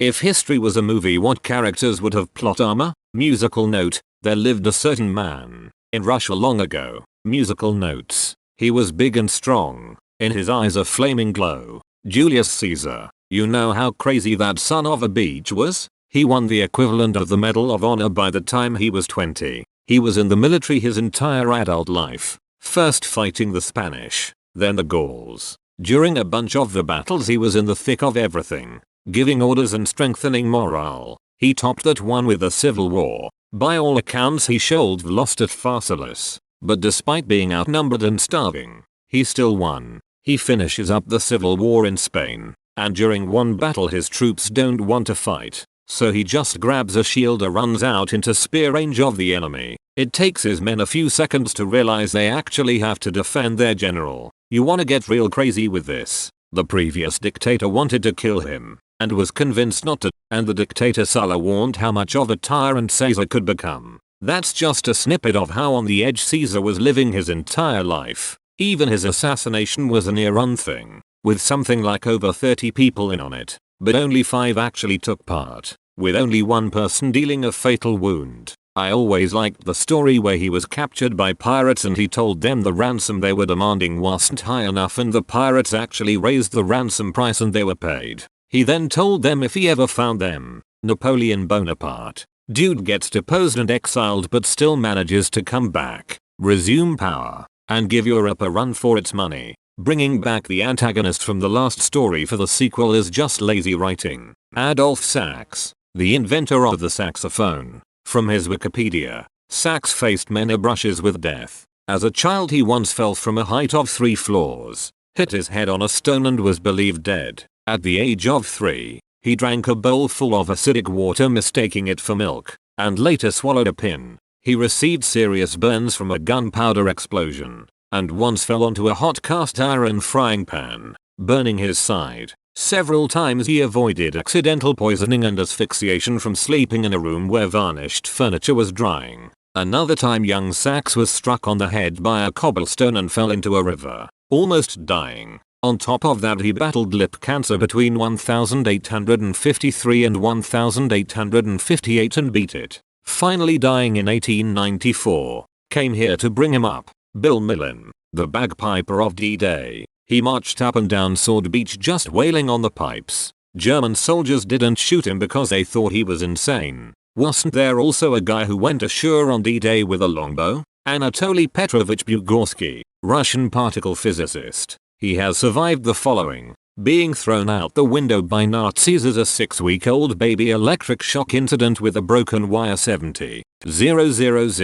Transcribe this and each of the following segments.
If history was a movie, what characters would have plot armor? Musical note, there lived a certain man in Russia long ago. Musical notes, he was big and strong, in his eyes a flaming glow. Julius Caesar. You know how crazy that son of a bitch was? He won the equivalent of the Medal of Honor by the time he was 20. He was in the military his entire adult life, first fighting the Spanish, then the Gauls. During a bunch of the battles he was in the thick of everything, giving orders and strengthening morale. He topped that one with the Civil War. By all accounts he should have lost at Pharsalus, but despite being outnumbered and starving, he still won. He finishes up the Civil War in Spain, and during one battle his troops don't want to fight, so he just grabs a shield and runs out into spear range of the enemy. It takes his men a few seconds to realize they actually have to defend their general. You wanna get real crazy with this? The previous dictator wanted to kill him, and was convinced not to, and the dictator Sulla warned how much of a tyrant Caesar could become. That's just a snippet of how on the edge Caesar was living his entire life. Even his assassination was a near-run thing, with something like over 30 people in on it, but only 5 actually took part, with only one person dealing a fatal wound. I always liked the story where he was captured by pirates and he told them the ransom they were demanding wasn't high enough and the pirates actually raised the ransom price and they were paid. He then told them if he ever found them. Napoleon Bonaparte. Dude gets deposed and exiled but still manages to come back, resume power, and give Europe a run for its money. Bringing back the antagonist from the last story for the sequel is just lazy writing. Adolphe Sax, the inventor of the saxophone. From his Wikipedia, Sax faced many brushes with death. As a child he once fell from a height of 3 floors, hit his head on a stone and was believed dead. At the age of 3, he drank a bowl full of acidic water mistaking it for milk, and later swallowed a pin. He received serious burns from a gunpowder explosion, and once fell onto a hot cast iron frying pan, burning his side. Several times he avoided accidental poisoning and asphyxiation from sleeping in a room where varnished furniture was drying. Another time young Sax was struck on the head by a cobblestone and fell into a river, almost dying. On top of that he battled lip cancer between 1853 and 1858 and beat it, finally dying in 1894. Came here to bring him up. Bill Millin, the bagpiper of D-Day. He marched up and down Sword Beach just wailing on the pipes. German soldiers didn't shoot him because they thought he was insane. Wasn't there also a guy who went ashore on D-Day with a longbow? Anatoly Petrovich Bugorsky, Russian particle physicist. He has survived the following: being thrown out the window by Nazis as a 6-week-old baby, electric shock incident with a broken wire, 70 000 000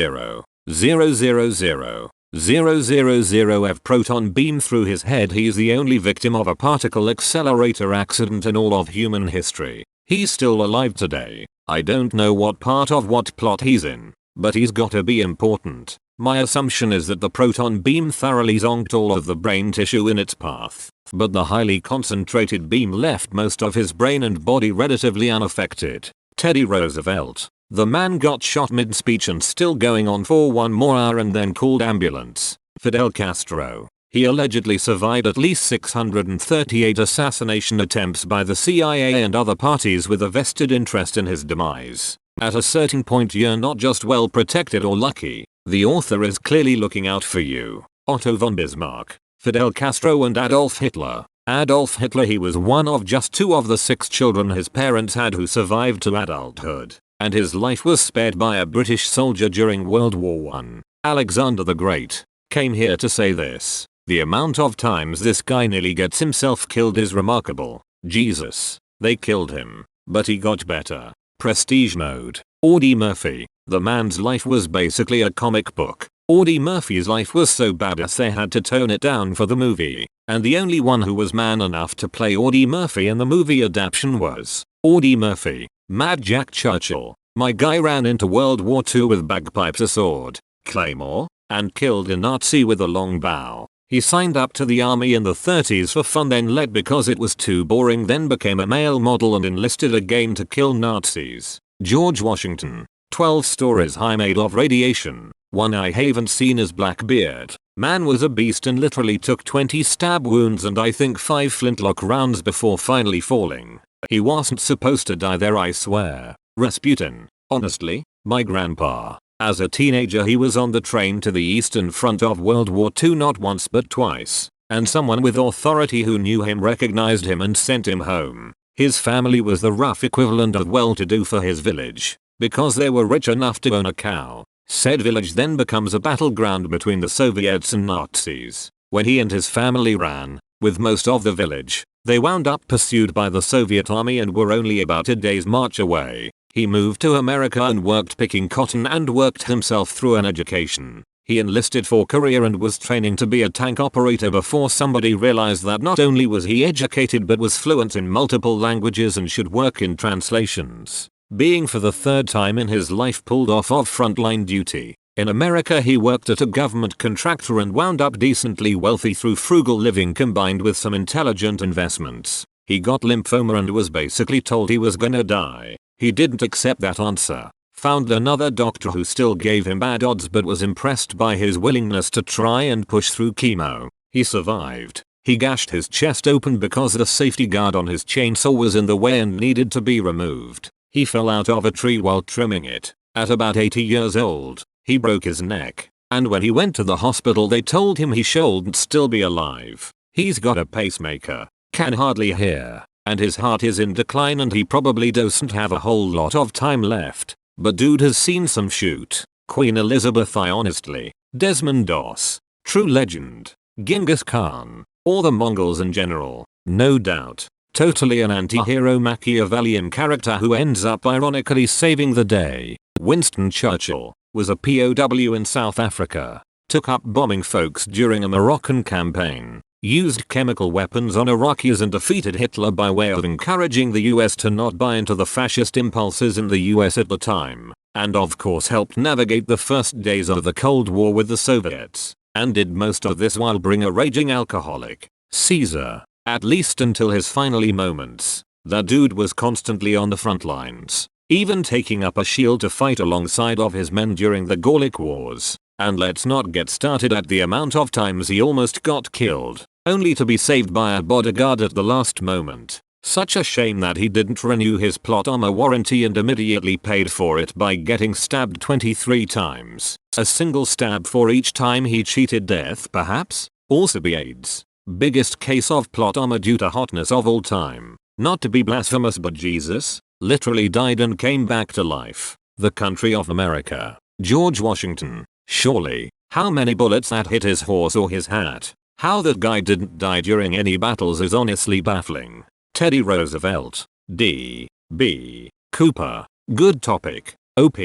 proton beam through his head. He's the only victim of a particle accelerator accident in all of human history. He's still alive today. I don't know what part of what plot he's in, but he's gotta be important. My assumption is that the proton beam thoroughly zonked all of the brain tissue in its path, but the highly concentrated beam left most of his brain and body relatively unaffected. Teddy Roosevelt. The man got shot mid-speech and still going on for 1 more hour and then called ambulance. Fidel Castro. He allegedly survived at least 638 assassination attempts by the CIA and other parties with a vested interest in his demise. At a certain point you're not just well protected or lucky. The author is clearly looking out for you. Otto von Bismarck. Fidel Castro and Adolf Hitler. Adolf Hitler, he was one of just 2 of the 6 children his parents had who survived to adulthood, and his life was spared by a British soldier during World War I. Alexander the Great. Came here to say this: the amount of times this guy nearly gets himself killed is remarkable. Jesus. They killed him, but he got better. Prestige mode. Audie Murphy. The man's life was basically a comic book. Audie Murphy's life was so badass they had to tone it down for the movie, and the only one who was man enough to play Audie Murphy in the movie adaptation was Audie Murphy. Mad Jack Churchill. My guy ran into World War II with bagpipes, a sword, claymore, and killed a Nazi with a long bow. He signed up to the army in the 30s for fun, then left because it was too boring, then became a male model and enlisted again to kill Nazis. George Washington. 12 stories high made of radiation. One I haven't seen is Blackbeard. Man was a beast and literally took 20 stab wounds and I think 5 flintlock rounds before finally falling. He wasn't supposed to die there, I swear. Rasputin. Honestly, my grandpa. As a teenager he was on the train to the Eastern Front of World War II not once but twice, and someone with authority who knew him recognized him and sent him home. His family was the rough equivalent of well-to-do for his village, because they were rich enough to own a cow. Said village then becomes a battleground between the Soviets and Nazis. When he and his family ran, with most of the village, they wound up pursued by the Soviet army and were only about a day's march away. He moved to America and worked picking cotton and worked himself through an education. He enlisted for Korea and was training to be a tank operator before somebody realized that not only was he educated but was fluent in multiple languages and should work in translations. Being for the third time in his life pulled off of frontline duty. In America he worked at a government contractor and wound up decently wealthy through frugal living combined with some intelligent investments. He got lymphoma and was basically told he was gonna die. He didn't accept that answer. Found another doctor who still gave him bad odds but was impressed by his willingness to try and push through chemo. He survived. He gashed his chest open because the safety guard on his chainsaw was in the way and needed to be removed. He fell out of a tree while trimming it. At about 80 years old, he broke his neck, and when he went to the hospital they told him he shouldn't still be alive. He's got a pacemaker, can hardly hear, and his heart is in decline and he probably doesn't have a whole lot of time left. But dude has seen some shoot. Queen Elizabeth I honestly. Desmond Doss. True legend. Genghis Khan. Or the Mongols in general. No doubt. Totally an anti-hero Machiavellian character who ends up ironically saving the day. Winston Churchill was a POW in South Africa. Took up bombing folks during a Moroccan campaign. Used chemical weapons on Iraqis and defeated Hitler by way of encouraging the US to not buy into the fascist impulses in the US at the time. And of course helped navigate the first days of the Cold War with the Soviets. And did most of this while being a raging alcoholic. Caesar. At least until his final moments. That dude was constantly on the front lines. Even taking up a shield to fight alongside of his men during the Gallic Wars. And let's not get started at the amount of times he almost got killed, only to be saved by a bodyguard at the last moment. Such a shame that he didn't renew his plot armor warranty and immediately paid for it by getting stabbed 23 times. A single stab for each time he cheated death perhaps? Also be AIDS. Biggest case of plot armor due to hotness of all time. Not to be blasphemous but Jesus literally died and came back to life. The country of America. George Washington. Surely. How many bullets that hit his horse or his hat? How that guy didn't die during any battles is honestly baffling. Teddy Roosevelt. D. B. Cooper. Good topic. OP.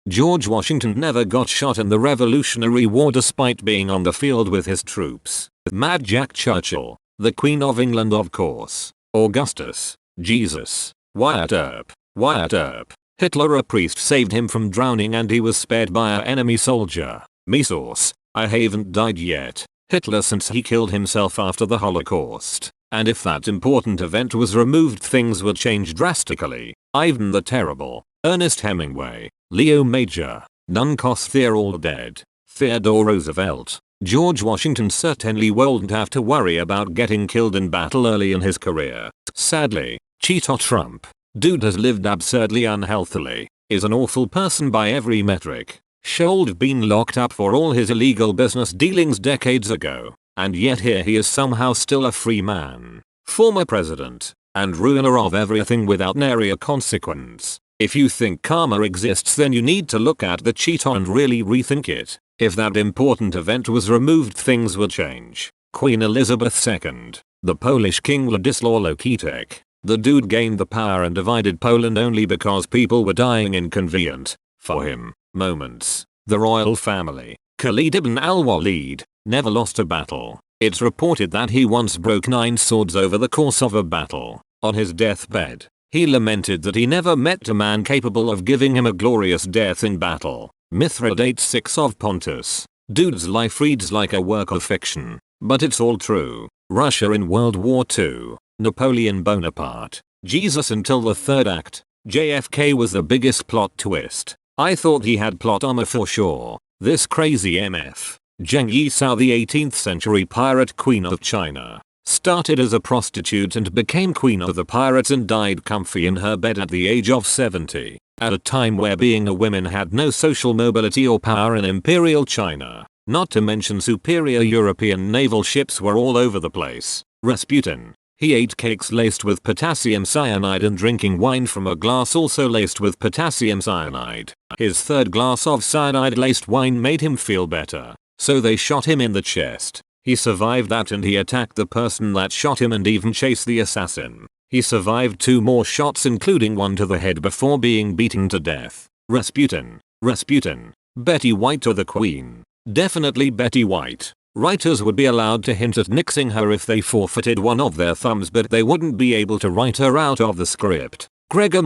George Washington never got shot in the Revolutionary War despite being on the field with his troops. Mad Jack Churchill. The Queen of England of course. Augustus. Jesus. Wyatt Earp. Wyatt Earp. Hitler a priest saved him from drowning and he was spared by an enemy soldier. Me source. I haven't died yet. Hitler since he killed himself after the Holocaust. And if that important event was removed things would change drastically. Ivan the Terrible. Ernest Hemingway. Leo Major. None cause they're all dead. Theodore Roosevelt. George Washington certainly won't have to worry about getting killed in battle early in his career. Sadly, Cheeto Trump. Dude has lived absurdly unhealthily. Is an awful person by every metric. Should been locked up for all his illegal business dealings decades ago. And yet here he is somehow still a free man. Former president. And ruiner of everything without nary a consequence. If you think karma exists then you need to look at the Cheeto and really rethink it. If that important event was removed things would change. Queen Elizabeth II. The Polish King Władysław Łokietek. The dude gained the power and divided Poland only because people were dying in convenient, for him, moments. The royal family. Khalid ibn al-Walid. Never lost a battle. It's reported that he once broke 9 swords over the course of a battle. On his deathbed, he lamented that he never met a man capable of giving him a glorious death in battle. Mithridates VI of Pontus. Dude's life reads like a work of fiction. But it's all true. Russia in World War II. Napoleon Bonaparte. Jesus until the third act. JFK was the biggest plot twist. I thought he had plot armor for sure. This crazy MF. Zheng Yisao, the 18th century pirate queen of China. Started as a prostitute and became queen of the pirates and died comfy in her bed at the age of 70, at a time where being a woman had no social mobility or power in imperial China. Not to mention superior European naval ships were all over the place. Rasputin. He ate cakes laced with potassium cyanide and drinking wine from a glass also laced with potassium cyanide. His third glass of cyanide-laced wine made him feel better, so they shot him in the chest. He survived that and he attacked the person that shot him and even chased the assassin. He survived 2 more shots including one to the head before being beaten to death. Rasputin. Rasputin. Betty White or the Queen. Definitely Betty White. Writers would be allowed to hint at nixing her if they forfeited one of their thumbs, but they wouldn't be able to write her out of the script. Gregor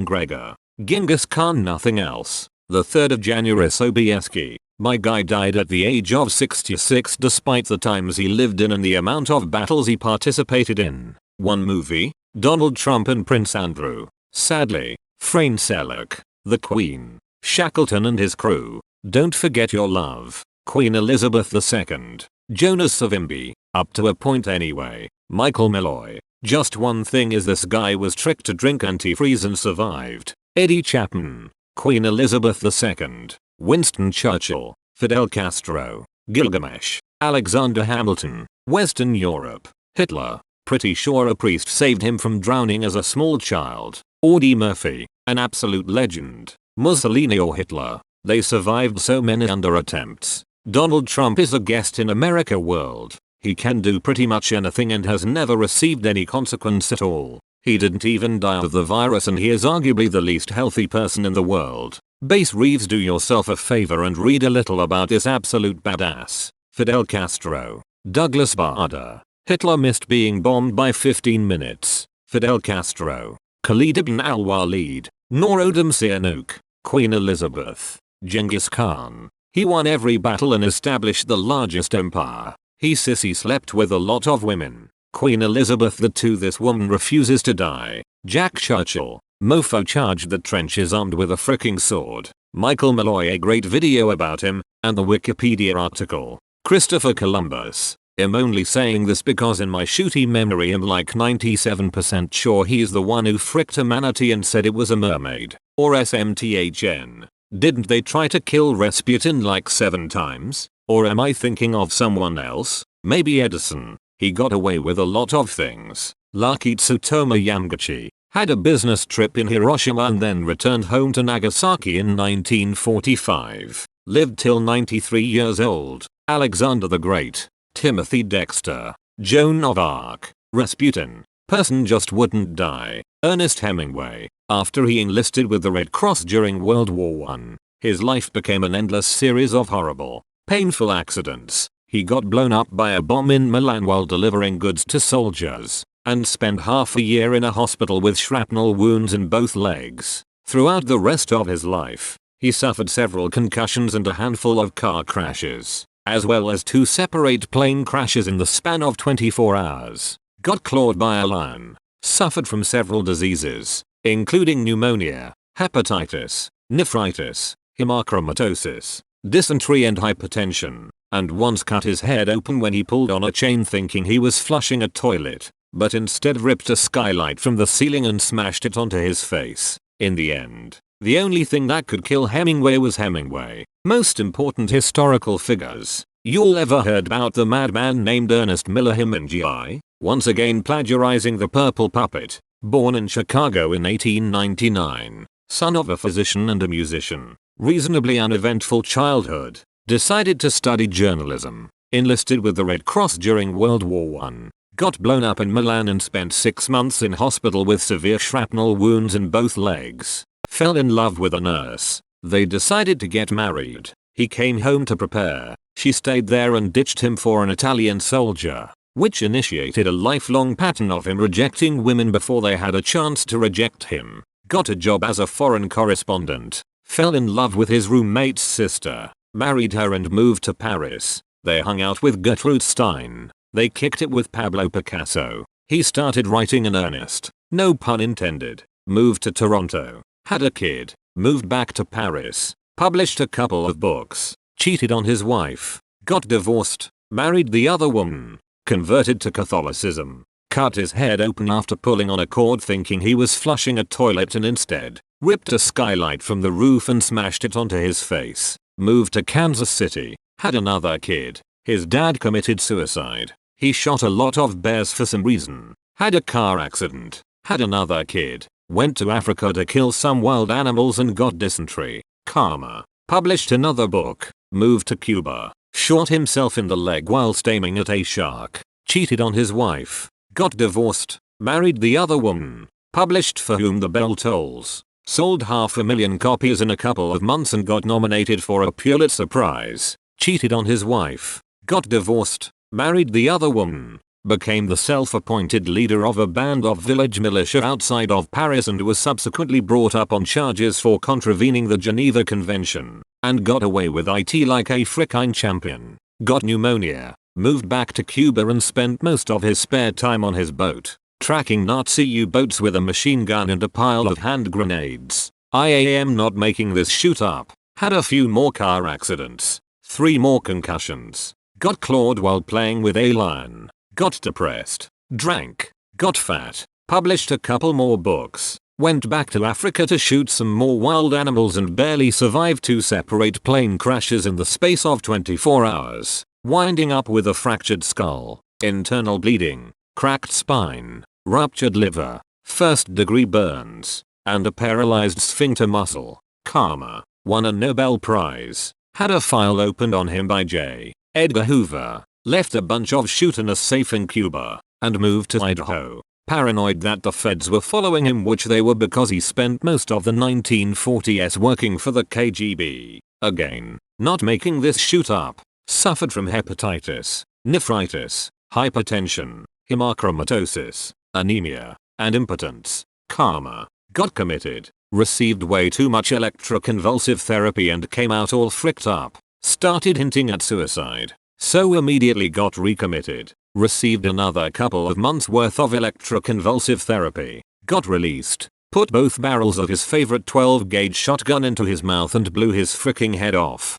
Gregor. Genghis Khan, nothing else. The 3rd of January Sobieski. My guy died at the age of 66 despite the times he lived in and the amount of battles he participated in. One movie, Donald Trump and Prince Andrew. Sadly, Frayne Selleck, the Queen, Shackleton and his crew. Don't forget your love, Queen Elizabeth II. Jonas Savimbi, up to a point anyway. Michael Malloy. Just one thing is this guy was tricked to drink antifreeze and survived. Eddie Chapman. Queen Elizabeth II. Winston Churchill. Fidel Castro. Gilgamesh. Alexander Hamilton. Western Europe. Hitler. Pretty sure a priest saved him from drowning as a small child. Audie Murphy. An absolute legend. Mussolini or Hitler. They survived so many under attempts. Donald Trump is a guest in America world. He can do pretty much anything and has never received any consequence at all. He didn't even die of the virus and he is arguably the least healthy person in the world. Bass Reeves, do yourself a favor and read a little about this absolute badass. Fidel Castro. Douglas Bader. Hitler missed being bombed by 15 minutes. Fidel Castro. Khalid ibn al-Walid. Norodom Sihanouk. Queen Elizabeth. Genghis Khan. He won every battle and established the largest empire. He sissy slept with a lot of women. Queen Elizabeth II. This woman refuses to die. Jack Churchill. Mofo charged the trenches armed with a fricking sword. Michael Malloy, a great video about him, and the Wikipedia article. Christopher Columbus. I'm only saying this because in my shooty memory I'm like 97% sure he's the one who fricked a manatee and said it was a mermaid. Or SMTHN. Didn't they try to kill Rasputin like 7 times? Or am I thinking of someone else? Maybe Edison. He got away with a lot of things. Lucky Tsutomu Yamaguchi had a business trip in Hiroshima and then returned home to Nagasaki in 1945. Lived till 93 years old. Alexander the Great. Timothy Dexter. Joan of Arc. Rasputin. Person just wouldn't die. Ernest Hemingway. After he enlisted with the Red Cross during World War I, his life became an endless series of horrible, painful accidents. He got blown up by a bomb in Milan while delivering goods to soldiers, and spent half a year in a hospital with shrapnel wounds in both legs. Throughout the rest of his life, he suffered several concussions and a handful of car crashes, as well as 2 separate plane crashes in the span of 24 hours. Got clawed by a lion. Suffered from several diseases, including pneumonia, hepatitis, nephritis, hemochromatosis, dysentery and hypertension, and once cut his head open when he pulled on a chain thinking he was flushing a toilet, but instead ripped a skylight from the ceiling and smashed it onto his face. In the end, the only thing that could kill Hemingway was Hemingway. Most important historical figures. Y'all ever heard about the madman named Ernest Miller Hemingway? Once again plagiarizing The Purple Puppet. Born in Chicago in 1899. Son of a physician and a musician. Reasonably uneventful childhood. Decided to study journalism. Enlisted with the Red Cross during World War I. Got blown up in Milan and spent 6 months in hospital with severe shrapnel wounds in both legs. Fell in love with a nurse. They decided to get married. He came home to prepare. She stayed there and ditched him for an Italian soldier, which initiated a lifelong pattern of him rejecting women before they had a chance to reject him. Got a job as a foreign correspondent. Fell in love with his roommate's sister. Married her and moved to Paris. They hung out with Gertrude Stein. They kicked it with Pablo Picasso. He started writing in earnest. No pun intended. Moved to Toronto. Had a kid. Moved back to Paris. Published a couple of books. Cheated on his wife. Got divorced. Married the other woman. converted to Catholicism, cut his head open after pulling on a cord thinking he was flushing a toilet and instead ripped a skylight from the roof and smashed it onto his face, moved to Kansas City, had another kid, his dad committed suicide, he shot a lot of bears for some reason, had a car accident, had another kid, went to Africa to kill some wild animals and got dysentery, karma, published another book, moved to Cuba, shot himself in the leg whilst aiming at a shark, cheated on his wife, got divorced, married the other woman, published For Whom the Bell Tolls, sold 500,000 copies in a couple of months and got nominated for a Pulitzer Prize, cheated on his wife, got divorced, married the other woman, became the self-appointed leader of a band of village militia outside of Paris and was subsequently brought up on charges for contravening the Geneva Convention, and got away with it like a frickin' champion, got pneumonia, moved back to Cuba and spent most of his spare time on his boat, tracking Nazi U-boats with a machine gun and a pile of hand grenades. I am not making this shoot up. Had a few more car accidents, 3 more concussions, got clawed while playing with a lion, got depressed, drank, got fat, published a couple more books, went back to Africa to shoot some more wild animals and barely survived 2 separate plane crashes in the space of 24 hours, winding up with a fractured skull, internal bleeding, cracked spine, ruptured liver, 1st-degree burns, and a paralyzed sphincter muscle. Karma, won a Nobel Prize, had a file opened on him by J. Edgar Hoover, left a bunch of shoot in a safe in Cuba, and moved to Idaho, paranoid that the feds were following him, which they were because he spent most of the 1940s working for the KGB. Again, not making this shoot up, suffered from hepatitis, nephritis, hypertension, hemochromatosis, anemia, and impotence. Karma, got committed, received way too much electroconvulsive therapy and came out all fricked up, started hinting at suicide, so immediately got recommitted, received another couple of months worth of electroconvulsive therapy, got released, put both barrels of his favorite 12-gauge shotgun into his mouth and blew his fricking head off.